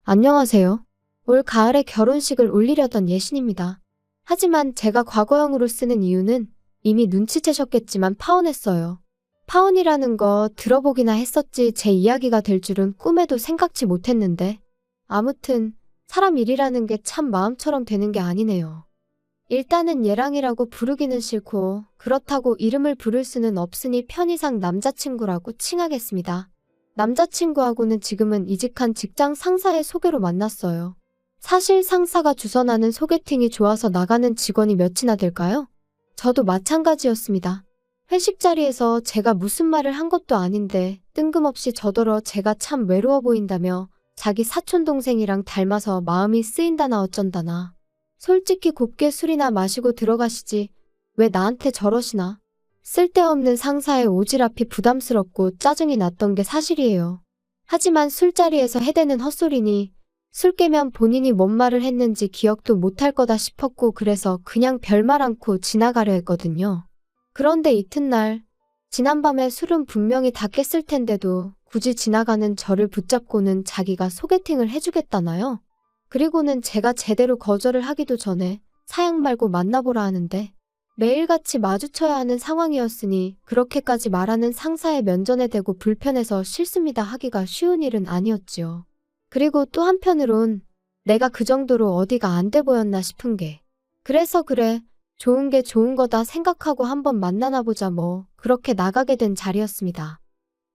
안녕하세요. 올 가을에 결혼식을 올리려던 예신입니다. 하지만 제가 과거형으로 쓰는 이유는 이미 눈치채셨겠지만 파혼했어요. 파혼이라는 거 들어보기나 했었지 제 이야기가 될 줄은 꿈에도 생각지 못했는데 아무튼 사람 일이라는 게 참 마음처럼 되는 게 아니네요. 일단은 얘랑이라고 부르기는 싫고 그렇다고 이름을 부를 수는 없으니 편의상 남자친구라고 칭하겠습니다. 남자친구하고는 지금은 이직한 직장 상사의 소개로 만났어요. 사실 상사가 주선하는 소개팅이 좋아서 나가는 직원이 몇이나 될까요? 저도 마찬가지였습니다. 회식 자리에서 제가 무슨 말을 한 것도 아닌데 뜬금없이 저더러 제가 참 외로워 보인다며 자기 사촌동생이랑 닮아서 마음이 쓰인다나 어쩐다나. 솔직히 곱게 술이나 마시고 들어가시지 왜 나한테 저러시나. 쓸데없는 상사의 오지랖이 부담스럽고 짜증이 났던 게 사실이에요. 하지만 술자리에서 해대는 헛소리니 술 깨면 본인이 뭔 말을 했는지 기억도 못할 거다 싶었고 그래서 그냥 별말 않고 지나가려 했거든요. 그런데 이튿날 지난밤에 술은 분명히 다 깼을 텐데도 굳이 지나가는 저를 붙잡고는 자기가 소개팅을 해주겠다나요? 그리고는 제가 제대로 거절을 하기도 전에 사양 말고 만나보라 하는데 매일같이 마주쳐야 하는 상황이었으니 그렇게까지 말하는 상사의 면전에 대고 불편해서 싫습니다 하기가 쉬운 일은 아니었지요. 그리고 또 한편으론 내가 그 정도로 어디가 안 돼 보였나 싶은 게 그래서 그래 좋은 게 좋은 거다 생각하고 한번 만나나 보자 뭐 그렇게 나가게 된 자리였습니다.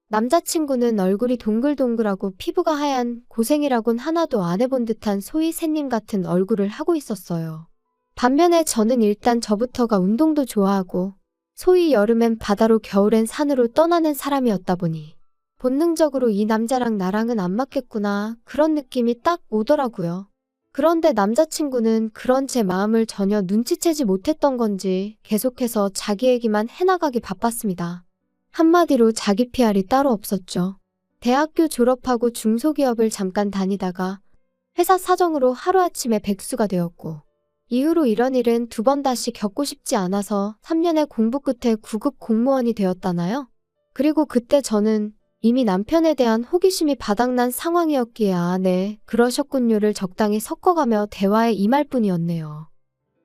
남자친구는 얼굴이 동글동글하고 피부가 하얀 고생이라곤 하나도 안 해본 듯한 소위 새님 같은 얼굴을 하고 있었어요. 반면에 저는 일단 저부터가 운동도 좋아하고 소위 여름엔 바다로 겨울엔 산으로 떠나는 사람이었다 보니 본능적으로 이 남자랑 나랑은 안 맞겠구나 그런 느낌이 딱 오더라고요. 그런데 남자친구는 그런 제 마음을 전혀 눈치채지 못했던 건지 계속해서 자기 얘기만 해나가기 바빴습니다. 한마디로 자기 PR이 따로 없었죠. 대학교 졸업하고 중소기업을 잠깐 다니다가 회사 사정으로 하루아침에 백수가 되었고 이후로 이런 일은 두 번 다시 겪고 싶지 않아서 3년의 공부 끝에 9급 공무원이 되었다나요? 그리고 그때 저는 이미 남편에 대한 호기심이 바닥난 상황이었기에 아, 네, 그러셨군요를 적당히 섞어가며 대화에 임할 뿐이었네요.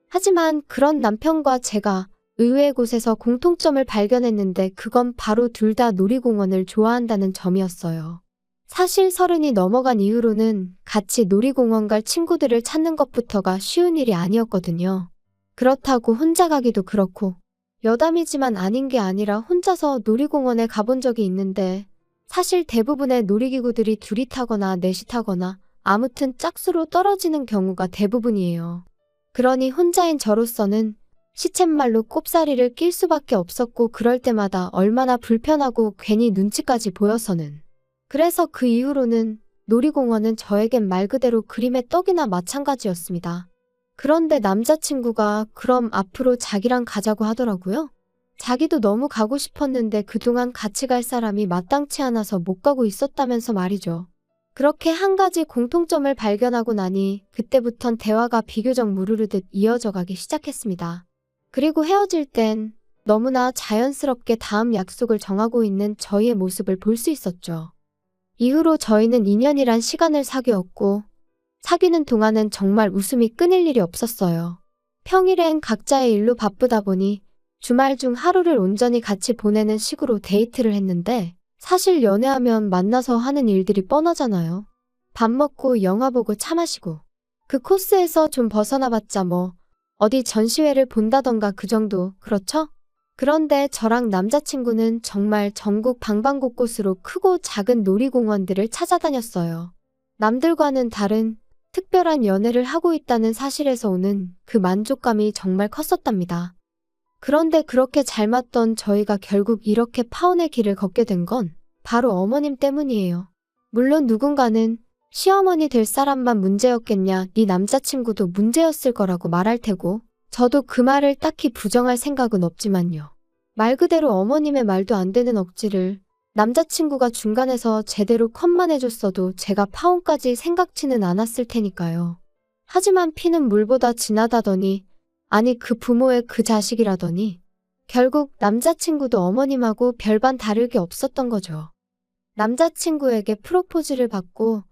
하지만 그런 남편과 제가 의외의 곳에서 공통점을 발견했는데 그건 바로 둘 다 놀이공원을 좋아한다는 점이었어요. 사실 30이 넘어간 이후로는 같이 놀이공원 갈 친구들을 찾는 것부터가 쉬운 일이 아니었거든요. 그렇다고 혼자 가기도 그렇고 여담이지만 아닌 게 아니라 혼자서 놀이공원에 가본 적이 있는데 사실 대부분의 놀이기구들이 둘이 타거나 넷이 타거나 아무튼 짝수로 떨어지는 경우가 대부분이에요. 그러니 혼자인 저로서는 시쳇말로 꼽사리를 낄 수밖에 없었고 그럴 때마다 얼마나 불편하고 괜히 눈치까지 보여서는. 그래서 그 이후로는 놀이공원은 저에겐 말 그대로 그림의 떡이나 마찬가지였습니다. 그런데 남자친구가 그럼 앞으로 자기랑 가자고 하더라고요. 자기도 너무 가고 싶었는데 그동안 같이 갈 사람이 마땅치 않아서 못 가고 있었다면서 말이죠. 그렇게 한 가지 공통점을 발견하고 나니 그때부턴 대화가 비교적 무르르듯 이어져 가기 시작했습니다. 그리고 헤어질 땐 너무나 자연스럽게 다음 약속을 정하고 있는 저희의 모습을 볼 수 있었죠. 이후로 저희는 2년이란 시간을 사귀었고 사귀는 동안은 정말 웃음이 끊일 일이 없었어요. 평일엔 각자의 일로 바쁘다 보니 주말 중 하루를 온전히 같이 보내는 식으로 데이트를 했는데 사실 연애하면 만나서 하는 일들이 뻔하잖아요. 밥 먹고 영화 보고 차 마시고 그 코스에서 좀 벗어나봤자 뭐 어디 전시회를 본다던가 그 정도 그렇죠? 그런데 저랑 남자친구는 정말 전국 방방곳곳으로 크고 작은 놀이공원들을 찾아다녔어요. 남들과는 다른 특별한 연애를 하고 있다는 사실에서 오는 그 만족감이 정말 컸었답니다. 그런데 그렇게 잘 맞던 저희가 결국 이렇게 파혼의 길을 걷게 된 건 바로 어머님 때문이에요. 물론 누군가는 시어머니 될 사람만 문제였겠냐, 네 남자친구도 문제였을 거라고 말할 테고 저도 그 말을 딱히 부정할 생각은 없지만요. 말 그대로 어머님의 말도 안 되는 억지를 남자친구가 중간에서 제대로 컷만 해줬어도 제가 파혼까지 생각지는 않았을 테니까요. 하지만 피는 물보다 진하다더니 아니 그 부모의 그 자식이라더니 결국 남자친구도 어머님하고 별반 다를 게 없었던 거죠. 남자친구에게 프로포즈를 받고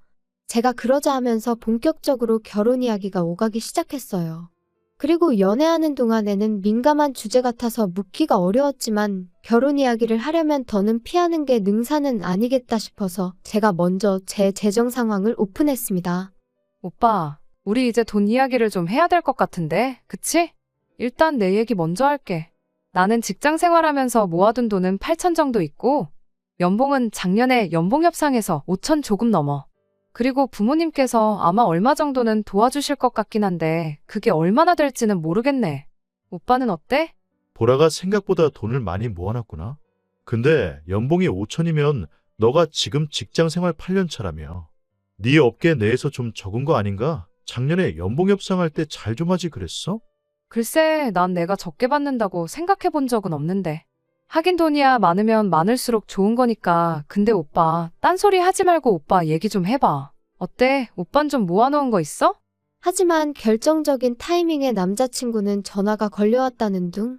제가 그러자 하면서 본격적으로 결혼 이야기가 오가기 시작했어요. 그리고 연애하는 동안에는 민감한 주제 같아서 묻기가 어려웠지만 결혼 이야기를 하려면 더는 피하는 게 능사는 아니겠다 싶어서 제가 먼저 제 재정 상황을 오픈했습니다. 오빠, 우리 이제 돈 이야기를 좀 해야 될 것 같은데, 그치? 일단 내 얘기 먼저 할게. 나는 직장 생활하면서 모아둔 돈은 8천 정도 있고, 연봉은 작년에 연봉 협상에서 5천 조금 넘어. 그리고 부모님께서 아마 얼마 정도는 도와주실 것 같긴 한데, 그게 얼마나 될지는 모르겠네. 오빠는 어때? 보라가 생각보다 돈을 많이 모아놨구나. 근데 연봉이 5천이면 너가 지금 직장 생활 8년 차라며. 네 업계 내에서 좀 적은 거 아닌가? 작년에 연봉 협상할 때 잘 좀 하지 그랬어? 글쎄, 난 내가 적게 받는다고 생각해 본 적은 없는데. 하긴 돈이야 많으면 많을수록 좋은 거니까. 근데 오빠, 딴소리 하지 말고 오빠 얘기 좀 해봐. 어때? 오빤 좀 모아놓은 거 있어? 하지만 결정적인 타이밍에 남자친구는 전화가 걸려왔다는 둥,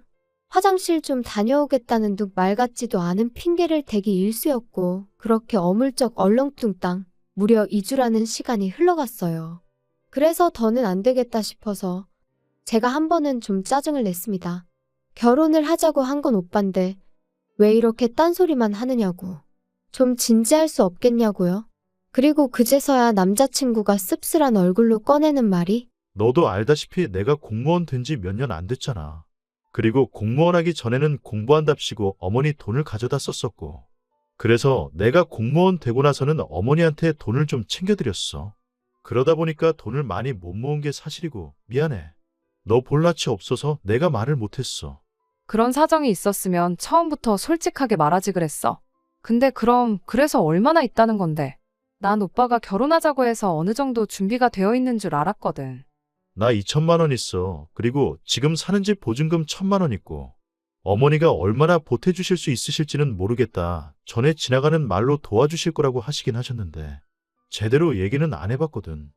화장실 좀 다녀오겠다는 둥 말 같지도 않은 핑계를 대기 일쑤였고 그렇게 어물쩍 얼렁뚱땅 무려 2주라는 시간이 흘러갔어요. 그래서 더는 안 되겠다 싶어서 제가 한 번은 좀 짜증을 냈습니다. 결혼을 하자고 한 건 오빠인데 왜 이렇게 딴소리만 하느냐고. 좀 진지할 수 없겠냐고요. 그리고 그제서야 남자친구가 씁쓸한 얼굴로 꺼내는 말이 너도 알다시피 내가 공무원 된 지 몇 년 안 됐잖아. 그리고 공무원 하기 전에는 공부한답시고 어머니 돈을 가져다 썼었고. 그래서 내가 공무원 되고 나서는 어머니한테 돈을 좀 챙겨드렸어. 그러다 보니까 돈을 많이 못 모은 게 사실이고 미안해. 너 볼 낯이 없어서 내가 말을 못했어. 그런 사정이 있었으면 처음부터 솔직하게 말하지 그랬어. 근데 그럼 그래서 얼마나 있다는 건데? 난 오빠가 결혼하자고 해서 어느 정도 준비가 되어 있는 줄 알았거든. 나 2천만 원 있어. 그리고 지금 사는 집 보증금 1,000만 원 있고. 어머니가 얼마나 보태주실 수 있으실지는 모르겠다. 전에 지나가는 말로 도와주실 거라고 하시긴 하셨는데 제대로 얘기는 안 해봤거든.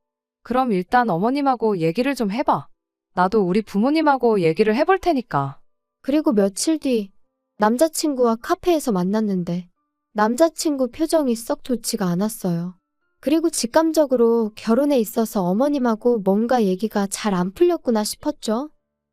그럼 일단 어머님하고 얘기를 좀 해봐. 나도 우리 부모님하고 얘기를 해볼 테니까. 그리고 며칠 뒤 남자친구와 카페에서 만났는데 남자친구 표정이 썩 좋지가 않았어요. 그리고 직감적으로 결혼에 있어서 어머님하고 뭔가 얘기가 잘 안 풀렸구나 싶었죠.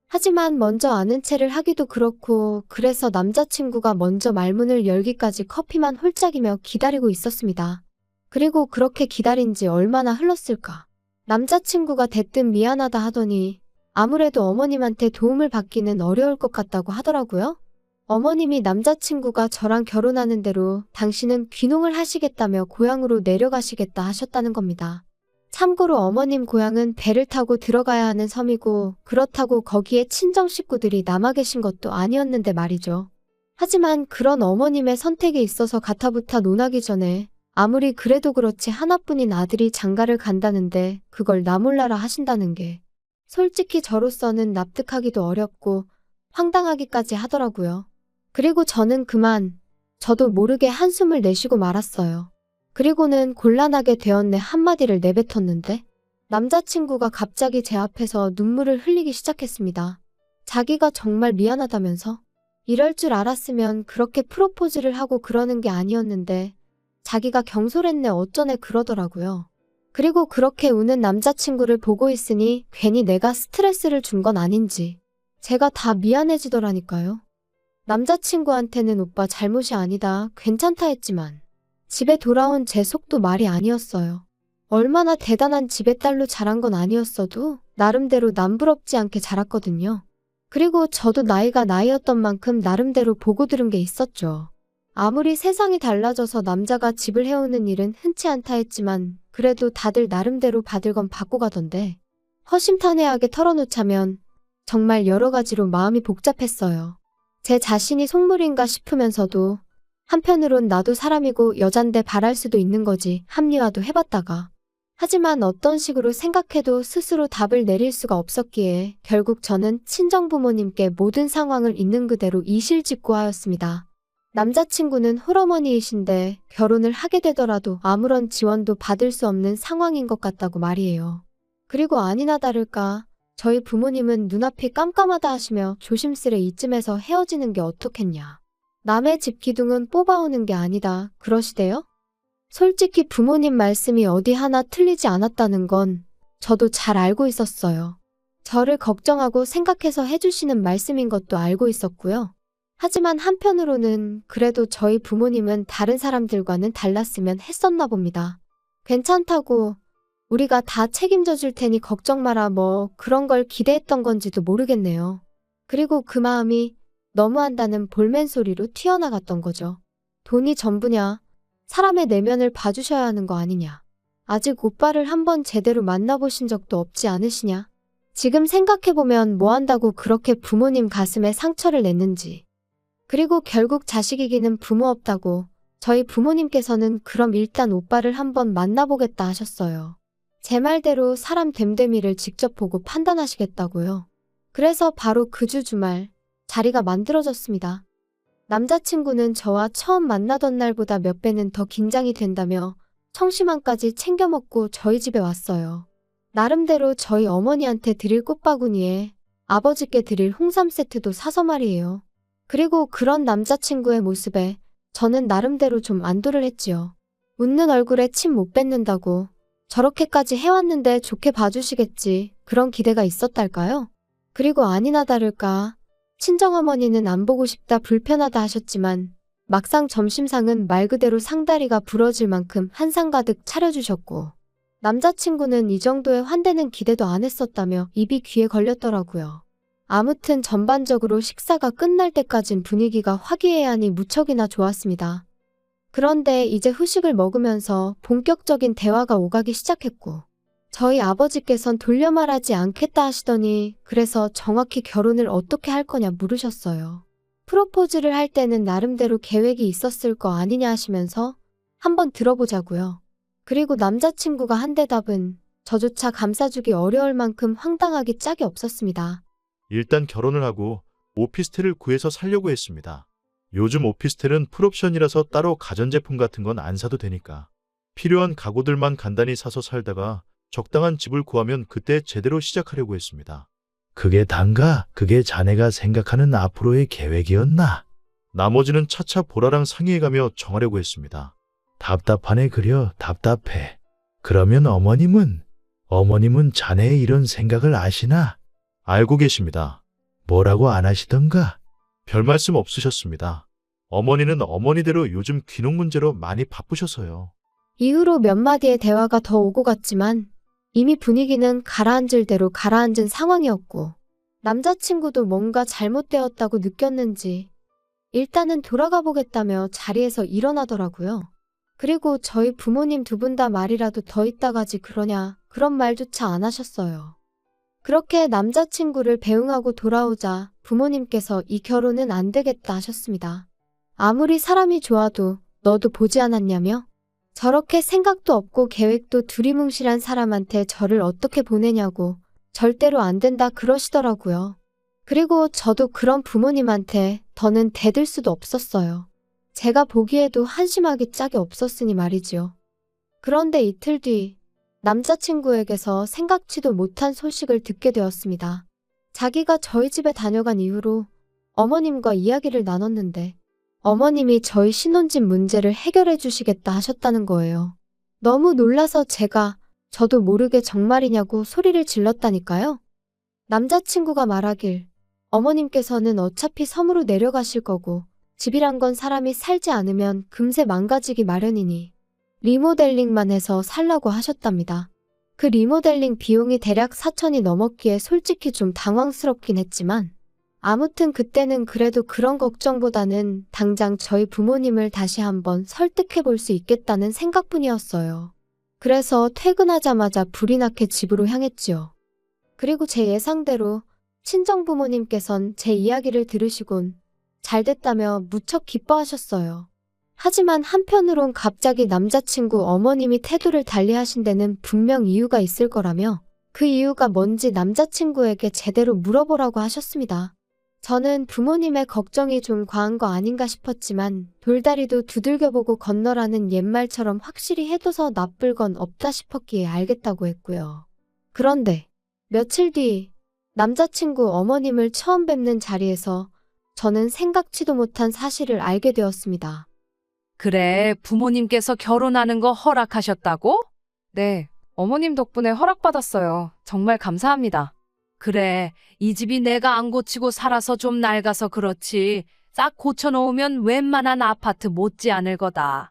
하지만 먼저 아는 체를 하기도 그렇고 그래서 남자친구가 먼저 말문을 열기까지 커피만 홀짝이며 기다리고 있었습니다. 그리고 그렇게 기다린 지 얼마나 흘렀을까. 남자친구가 대뜸 미안하다 하더니 아무래도 어머님한테 도움을 받기는 어려울 것 같다고 하더라고요. 어머님이 남자친구가 저랑 결혼하는 대로 당신은 귀농을 하시겠다며 고향으로 내려가시겠다 하셨다는 겁니다. 참고로 어머님 고향은 배를 타고 들어가야 하는 섬이고 그렇다고 거기에 친정 식구들이 남아 계신 것도 아니었는데 말이죠. 하지만 그런 어머님의 선택에 있어서 가타부타 논하기 전에 아무리 그래도 그렇지 하나뿐인 아들이 장가를 간다는데 그걸 나 몰라라 하신다는 게 솔직히 저로서는 납득하기도 어렵고 황당하기까지 하더라고요. 그리고 저는 그만 저도 모르게 한숨을 내쉬고 말았어요. 그리고는 곤란하게 되었네 한마디를 내뱉었는데 남자친구가 갑자기 제 앞에서 눈물을 흘리기 시작했습니다. 자기가 정말 미안하다면서 이럴 줄 알았으면 그렇게 프로포즈를 하고 그러는 게 아니었는데 자기가 경솔했네 어쩌네 그러더라고요. 그리고 그렇게 우는 남자친구를 보고 있으니 괜히 내가 스트레스를 준 건 아닌지 제가 다 미안해지더라니까요. 남자친구한테는 오빠 잘못이 아니다 괜찮다 했지만 집에 돌아온 제 속도 말이 아니었어요. 얼마나 대단한 집의 딸로 자란 건 아니었어도 나름대로 남부럽지 않게 자랐거든요. 그리고 저도 나이가 나이였던 만큼 나름대로 보고 들은 게 있었죠. 아무리 세상이 달라져서 남자가 집을 해오는 일은 흔치 않다 했지만 그래도 다들 나름대로 받을 건 받고 가던데 허심탄회하게 털어놓자면 정말 여러 가지로 마음이 복잡했어요. 제 자신이 속물인가 싶으면서도 한편으론 나도 사람이고 여잔데 바랄 수도 있는 거지 합리화도 해봤다가 하지만 어떤 식으로 생각해도 스스로 답을 내릴 수가 없었기에 결국 저는 친정부모님께 모든 상황을 있는 그대로 이실직고하였습니다. 남자친구는 홀어머니이신데 결혼을 하게 되더라도 아무런 지원도 받을 수 없는 상황인 것 같다고 말이에요. 그리고 아니나 다를까 저희 부모님은 눈앞이 깜깜하다 하시며 조심스레 이쯤에서 헤어지는 게 어떻겠냐. 남의 집 기둥은 뽑아오는 게 아니다 그러시대요? 솔직히 부모님 말씀이 어디 하나 틀리지 않았다는 건 저도 잘 알고 있었어요. 저를 걱정하고 생각해서 해주시는 말씀인 것도 알고 있었고요. 하지만 한편으로는 그래도 저희 부모님은 다른 사람들과는 달랐으면 했었나 봅니다. 괜찮다고, 우리가 다 책임져 줄 테니 걱정 마라 뭐 그런 걸 기대했던 건지도 모르겠네요. 그리고 그 마음이 너무한다는 볼멘 소리로 튀어나갔던 거죠. 돈이 전부냐? 사람의 내면을 봐주셔야 하는 거 아니냐? 아직 오빠를 한번 제대로 만나보신 적도 없지 않으시냐? 지금 생각해보면 뭐 한다고 그렇게 부모님 가슴에 상처를 냈는지. 그리고 결국 자식 이기는 부모 없다고 저희 부모님께서는 그럼 일단 오빠를 한번 만나보겠다 하셨어요. 제 말대로 사람 됨됨이를 직접 보고 판단하시겠다고요. 그래서 바로 그 주 주말 자리가 만들어졌습니다. 남자친구는 저와 처음 만나던 날보다 몇 배는 더 긴장이 된다며 청심환까지 챙겨 먹고 저희 집에 왔어요. 나름대로 저희 어머니한테 드릴 꽃바구니에 아버지께 드릴 홍삼 세트도 사서 말이에요. 그리고 그런 남자친구의 모습에 저는 나름대로 좀 안도를 했지요. 웃는 얼굴에 침 못 뱉는다고 저렇게까지 해왔는데 좋게 봐주시겠지 그런 기대가 있었달까요? 그리고 아니나 다를까 친정어머니는 안 보고 싶다 불편하다 하셨지만 막상 점심상은 말 그대로 상다리가 부러질 만큼 한상 가득 차려주셨고 남자친구는 이 정도의 환대는 기대도 안 했었다며 입이 귀에 걸렸더라고요. 아무튼 전반적으로 식사가 끝날 때까진 분위기가 화기애애하니 무척이나 좋았습니다. 그런데 이제 후식을 먹으면서 본격적인 대화가 오가기 시작했고 저희 아버지께선 돌려 말하지 않겠다 하시더니 그래서 정확히 결혼을 어떻게 할 거냐 물으셨어요. 프로포즈를 할 때는 나름대로 계획이 있었을 거 아니냐 하시면서 한번 들어보자고요. 그리고 남자친구가 한 대답은 저조차 감싸주기 어려울 만큼 황당하기 짝이 없었습니다. 일단 결혼을 하고 오피스텔을 구해서 살려고 했습니다. 요즘 오피스텔은 풀옵션이라서 따로 가전제품 같은 건 안 사도 되니까. 필요한 가구들만 간단히 사서 살다가 적당한 집을 구하면 그때 제대로 시작하려고 했습니다. 그게 단가? 그게 자네가 생각하는 앞으로의 계획이었나? 나머지는 차차 보라랑 상의해가며 정하려고 했습니다. 답답하네 그려 답답해. 그러면 어머님은 자네의 이런 생각을 아시나? 알고 계십니다. 뭐라고 안 하시던가? 별 말씀 없으셨습니다. 어머니는 어머니대로 요즘 귀농 문제로 많이 바쁘셔서요. 이후로 몇 마디의 대화가 더 오고 갔지만 이미 분위기는 가라앉을 대로 가라앉은 상황이었고 남자친구도 뭔가 잘못되었다고 느꼈는지 일단은 돌아가 보겠다며 자리에서 일어나더라고요. 그리고 저희 부모님 두 분 다 말이라도 더 있다가지 그러냐 그런 말조차 안 하셨어요. 그렇게 남자친구를 배웅하고 돌아오자 부모님께서 이 결혼은 안 되겠다 하셨습니다. 아무리 사람이 좋아도 너도 보지 않았냐며? 저렇게 생각도 없고 계획도 두리뭉실한 사람한테 저를 어떻게 보내냐고 절대로 안 된다 그러시더라고요. 그리고 저도 그런 부모님한테 더는 대들 수도 없었어요. 제가 보기에도 한심하기 짝이 없었으니 말이지요. 그런데 이틀 뒤 남자친구에게서 생각지도 못한 소식을 듣게 되었습니다. 자기가 저희 집에 다녀간 이후로 어머님과 이야기를 나눴는데 어머님이 저희 신혼집 문제를 해결해 주시겠다 하셨다는 거예요. 너무 놀라서 저도 모르게 정말이냐고 소리를 질렀다니까요. 남자친구가 말하길 어머님께서는 어차피 섬으로 내려가실 거고 집이란 건 사람이 살지 않으면 금세 망가지기 마련이니 리모델링만 해서 살라고 하셨답니다. 그 리모델링 비용이 대략 4천이 넘었기에 솔직히 좀 당황스럽긴 했지만 아무튼 그때는 그래도 그런 걱정보다는 당장 저희 부모님을 다시 한번 설득해 볼 수 있겠다는 생각뿐이었어요. 그래서 퇴근하자마자 불이 나게 집으로 향했지요. 그리고 제 예상대로 친정부모님께선 제 이야기를 들으시곤 잘됐다며 무척 기뻐하셨어요. 하지만 한편으론 갑자기 남자친구 어머님이 태도를 달리하신 데는 분명 이유가 있을 거라며 그 이유가 뭔지 남자친구에게 제대로 물어보라고 하셨습니다. 저는 부모님의 걱정이 좀 과한 거 아닌가 싶었지만 돌다리도 두들겨보고 건너라는 옛말처럼 확실히 해둬서 나쁠 건 없다 싶었기에 알겠다고 했고요. 그런데 며칠 뒤 남자친구 어머님을 처음 뵙는 자리에서 저는 생각지도 못한 사실을 알게 되었습니다. 그래, 부모님께서 결혼하는 거 허락하셨다고? 네, 어머님 덕분에 허락받았어요. 정말 감사합니다. 그래, 이 집이 내가 안 고치고 살아서 좀 낡아서 그렇지. 싹 고쳐놓으면 웬만한 아파트 못지 않을 거다.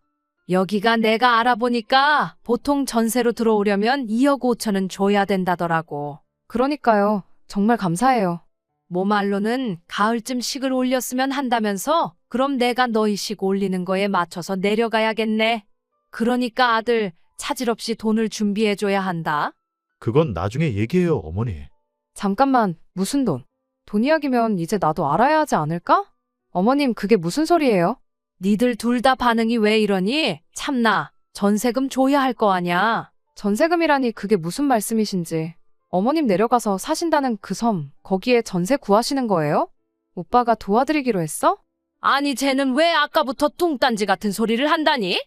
여기가 내가 알아보니까 보통 전세로 들어오려면 2억 5천은 줘야 된다더라고. 그러니까요. 정말 감사해요. 뭐 말로는 가을쯤 식을 올렸으면 한다면서? 그럼 내가 너희 식 올리는 거에 맞춰서 내려가야겠네. 그러니까 아들, 차질 없이 돈을 준비해줘야 한다. 그건 나중에 얘기해요, 어머니. 잠깐만, 무슨 돈? 돈 이야기면 이제 나도 알아야 하지 않을까? 어머님, 그게 무슨 소리예요? 니들 둘 다 반응이 왜 이러니? 참나, 전세금 줘야 할 거 아냐? 전세금이라니 그게 무슨 말씀이신지. 어머님 내려가서 사신다는 그 섬, 거기에 전세 구하시는 거예요? 오빠가 도와드리기로 했어? 아니, 쟤는 왜 아까부터 뚱딴지 같은 소리를 한다니?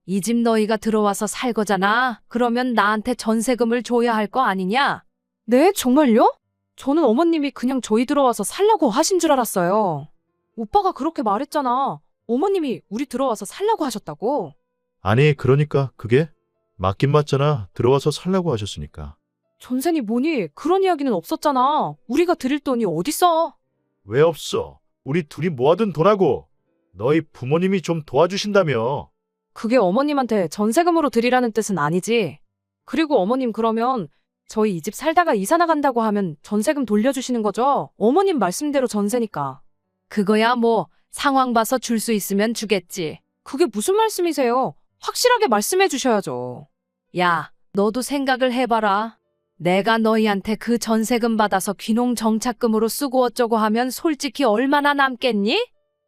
이 집 너희가 들어와서 살 거잖아. 그러면 나한테 전세금을 줘야 할 거 아니냐? 네, 정말요? 저는 어머님이 그냥 저희 들어와서 살라고 하신 줄 알았어요. 오빠가 그렇게 말했잖아. 어머님이 우리 들어와서 살라고 하셨다고. 아니, 그러니까 그게 맞긴 맞잖아. 들어와서 살라고 하셨으니까. 전세니 뭐니 그런 이야기는 없었잖아. 우리가 드릴 돈이 어딨어. 왜 없어? 우리 둘이 모아둔 돈하고 너희 부모님이 좀 도와주신다며. 그게 어머님한테 전세금으로 드리라는 뜻은 아니지. 그리고 어머님 그러면 저희 이 집 살다가 이사 나간다고 하면 전세금 돌려주시는 거죠? 어머님 말씀대로 전세니까. 그거야 뭐 상황 봐서 줄 수 있으면 주겠지. 그게 무슨 말씀이세요? 확실하게 말씀해 주셔야죠. 야, 너도 생각을 해봐라. 내가 너희한테 그 전세금 받아서 귀농 정착금으로 쓰고 어쩌고 하면 솔직히 얼마나 남겠니?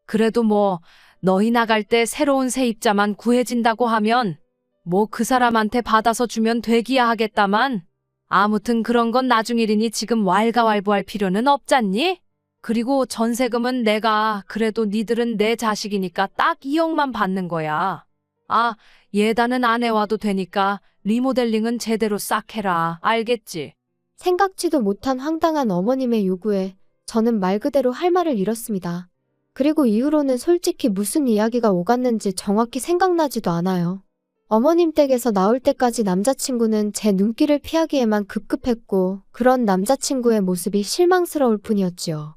그래도 뭐 너희 나갈 때 새로운 세입자만 구해진다고 하면 뭐 그 사람한테 받아서 주면 되기야 하겠다만 아무튼 그런 건 나중 일이니 지금 왈가왈부할 필요는 없잖니? 그리고 전세금은 내가 그래도 니들은 내 자식이니까 딱 2억만 받는 거야. 아, 예단은 안 해와도 되니까 리모델링은 제대로 싹 해라. 알겠지? 생각지도 못한 황당한 어머님의 요구에 저는 말 그대로 할 말을 잃었습니다. 그리고 이후로는 솔직히 무슨 이야기가 오갔는지 정확히 생각나지도 않아요. 어머님 댁에서 나올 때까지 남자친구는 제 눈길을 피하기에만 급급했고 그런 남자친구의 모습이 실망스러울 뿐이었지요.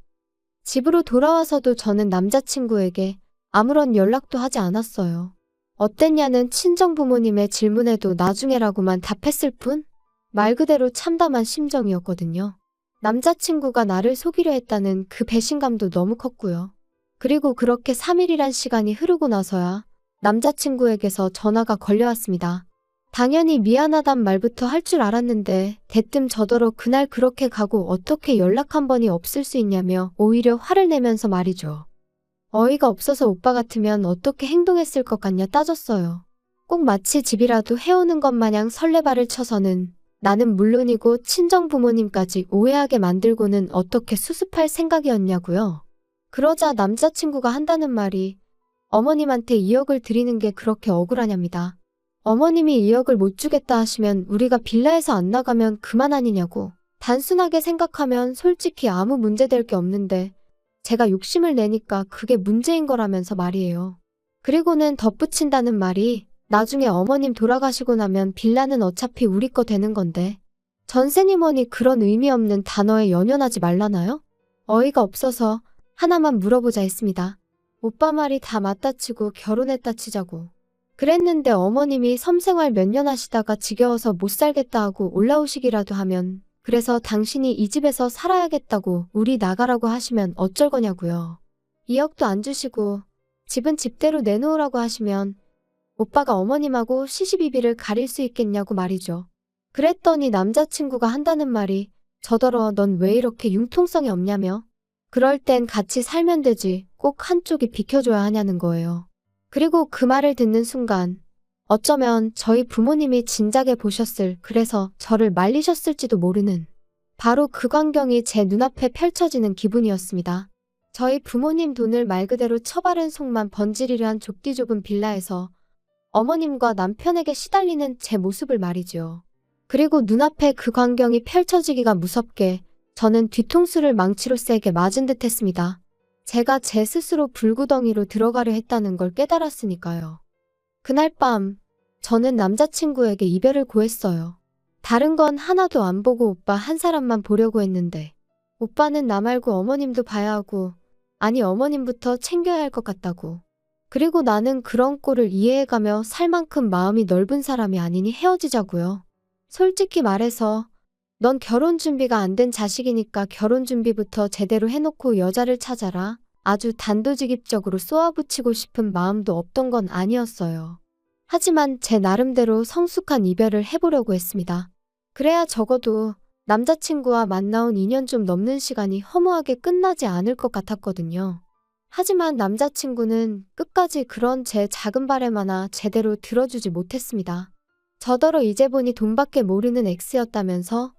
집으로 돌아와서도 저는 남자친구에게 아무런 연락도 하지 않았어요. 어땠냐는 친정 부모님의 질문에도 나중에라고만 답했을 뿐 말 그대로 참담한 심정이었거든요. 남자친구가 나를 속이려 했다는 그 배신감도 너무 컸고요. 그리고 그렇게 3일이란 시간이 흐르고 나서야 남자친구에게서 전화가 걸려왔습니다. 당연히 미안하단 말부터 할 줄 알았는데 대뜸 저더러 그날 그렇게 가고 어떻게 연락 한 번이 없을 수 있냐며 오히려 화를 내면서 말이죠. 어이가 없어서 오빠 같으면 어떻게 행동했을 것 같냐 따졌어요. 꼭 마치 집이라도 해오는 것 마냥 설레발을 쳐서는 나는 물론이고 친정 부모님까지 오해하게 만들고는 어떻게 수습할 생각이었냐고요. 그러자 남자친구가 한다는 말이 어머님한테 2억을 드리는 게 그렇게 억울하냐입니다. 어머님이 2억을 못 주겠다 하시면 우리가 빌라에서 안 나가면 그만 아니냐고. 단순하게 생각하면 솔직히 아무 문제될 게 없는데 제가 욕심을 내니까 그게 문제인 거라면서 말이에요. 그리고는 덧붙인다는 말이 나중에 어머님 돌아가시고 나면 빌라는 어차피 우리 거 되는 건데 전세니 뭐니 그런 의미 없는 단어에 연연하지 말라나요? 어이가 없어서 하나만 물어보자 했습니다. 오빠 말이 다 맞다 치고 결혼했다 치자고. 그랬는데 어머님이 섬생활 몇 년 하시다가 지겨워서 못 살겠다 하고 올라오시기라도 하면 그래서 당신이 이 집에서 살아야겠다고 우리 나가라고 하시면 어쩔 거냐고요. 2억도 안 주시고 집은 집대로 내놓으라고 하시면 오빠가 어머님하고 시시비비를 가릴 수 있겠냐고 말이죠. 그랬더니 남자친구가 한다는 말이 저더러 넌 왜 이렇게 융통성이 없냐며 그럴 땐 같이 살면 되지 꼭 한쪽이 비켜줘야 하냐는 거예요. 그리고 그 말을 듣는 순간 어쩌면 저희 부모님이 진작에 보셨을 그래서 저를 말리셨을지도 모르는 바로 그 광경이 제 눈앞에 펼쳐지는 기분이었습니다. 저희 부모님 돈을 말 그대로 처바른 속만 번지르르 한 좁디 좁은 빌라에서 어머님과 남편에게 시달리는 제 모습을 말이죠. 그리고 눈앞에 그 광경이 펼쳐지기가 무섭게 저는 뒤통수를 망치로 세게 맞은 듯 했습니다. 제가 제 스스로 불구덩이로 들어가려 했다는 걸 깨달았으니까요. 그날 밤, 저는 남자친구에게 이별을 고했어요. 다른 건 하나도 안 보고 오빠 한 사람만 보려고 했는데, 오빠는 나 말고 어머님도 봐야 하고, 아니 어머님부터 챙겨야 할 것 같다고. 그리고 나는 그런 꼴을 이해해가며 살 만큼 마음이 넓은 사람이 아니니 헤어지자고요. 솔직히 말해서 넌 결혼 준비가 안 된 자식이니까 결혼 준비부터 제대로 해놓고 여자를 찾아라. 아주 단도직입적으로 쏘아붙이고 싶은 마음도 없던 건 아니었어요. 하지만 제 나름대로 성숙한 이별을 해보려고 했습니다. 그래야 적어도 남자친구와 만나온 2년 좀 넘는 시간이 허무하게 끝나지 않을 것 같았거든요. 하지만 남자친구는 끝까지 그런 제 작은 바람 하나 제대로 들어주지 못했습니다. 저더러 이제 보니 돈밖에 모르는 X였다면서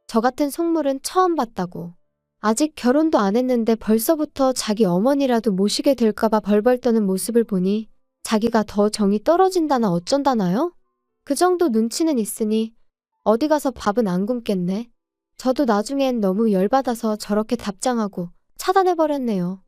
저 같은 속물은 처음 봤다고. 아직 결혼도 안 했는데 벌써부터 자기 어머니라도 모시게 될까봐 벌벌 떠는 모습을 보니 자기가 더 정이 떨어진다나 어쩐다나요? 그 정도 눈치는 있으니 어디 가서 밥은 안 굶겠네. 저도 나중엔 너무 열받아서 저렇게 답장하고 차단해버렸네요.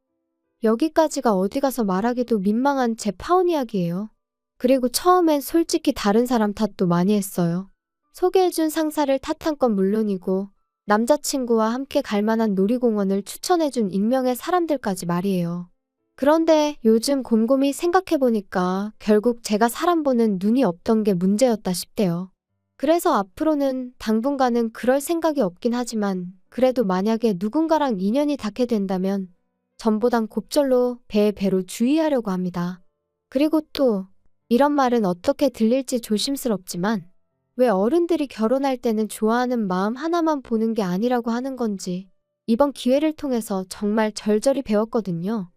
여기까지가 어디 가서 말하기도 민망한 제 파혼 이야기예요. 그리고 처음엔 솔직히 다른 사람 탓도 많이 했어요. 소개해준 상사를 탓한 건 물론이고 남자친구와 함께 갈 만한 놀이공원을 추천해준 익명의 사람들까지 말이에요. 그런데 요즘 곰곰이 생각해보니까 결국 제가 사람 보는 눈이 없던 게 문제였다 싶대요. 그래서 앞으로는 당분간은 그럴 생각이 없긴 하지만 그래도 만약에 누군가랑 인연이 닿게 된다면 전보단 곱절로 배에 배로 주의하려고 합니다. 그리고 또 이런 말은 어떻게 들릴지 조심스럽지만 왜 어른들이 결혼할 때는 좋아하는 마음 하나만 보는 게 아니라고 하는 건지 이번 기회를 통해서 정말 절절히 배웠거든요.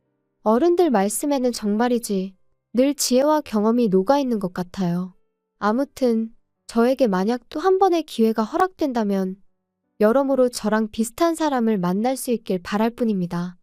어른들 말씀에는 정말이지 늘 지혜와 경험이 녹아있는 것 같아요. 아무튼 저에게 만약 또 한 번의 기회가 허락된다면 여러모로 저랑 비슷한 사람을 만날 수 있길 바랄 뿐입니다.